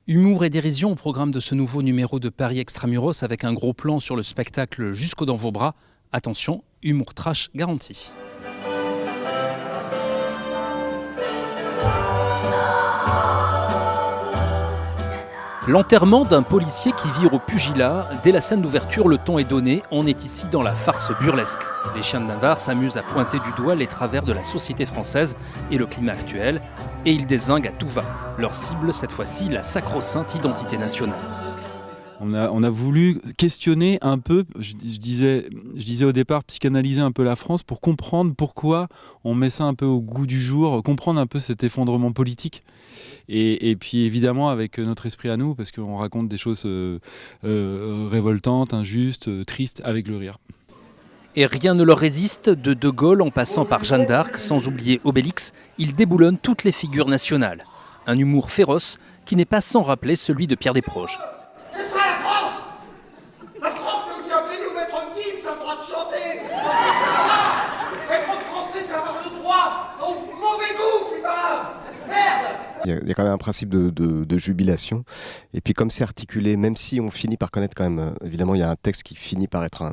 Humour et dérision au programme de ce nouveau numéro de Paris Extramuros avec un gros plan sur le spectacle Jusqu'au dans vos bras. Attention, humour trash garanti. L'enterrement d'un policier qui vire au pugilat. Dès la scène d'ouverture, le ton est donné. On est ici dans la farce burlesque. Les chiens de Navarre s'amusent à pointer du doigt les travers de la société française et le climat actuel. Et ils dézinguent à tout va. Leur cible, cette fois-ci, la sacro-sainte identité nationale. On a voulu questionner un peu, je disais au départ, psychanalyser un peu la France pour comprendre pourquoi on met ça un peu au goût du jour, comprendre un peu cet effondrement politique. Et puis évidemment avec notre esprit à nous, parce qu'on raconte des choses révoltantes, injustes, tristes, avec le rire. Et rien ne leur résiste, de Gaulle en passant par Jeanne d'Arc, sans oublier Obélix, ils déboulonnent toutes les figures nationales. Un humour féroce qui n'est pas sans rappeler celui de Pierre Desproges. Il y a quand même un principe de jubilation. Et puis comme c'est articulé, même si on finit par connaître quand même, évidemment il y a un texte qui finit par être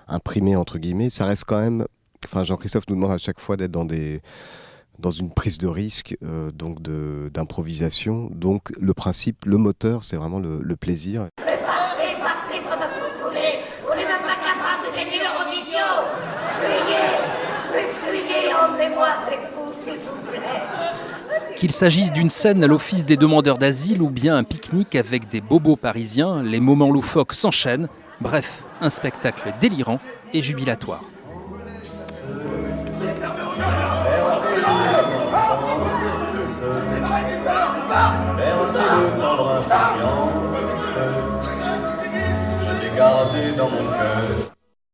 imprimé entre guillemets, ça reste quand même, enfin Jean-Christophe nous demande à chaque fois d'être dans une prise de risque, donc d'improvisation. Donc le principe, le moteur, c'est vraiment le plaisir. Partez pendant que vous pouvez. On n'est même pas capable de gagner l'Eurovision. Fuyez, emmenez-moi avec vous, s'il vous plaît. Qu'il s'agisse d'une scène à l'office des demandeurs d'asile ou bien un pique-nique avec des bobos parisiens, les moments loufoques s'enchaînent. Bref, un spectacle délirant et jubilatoire. Je t'ai gardé dans mon cœur.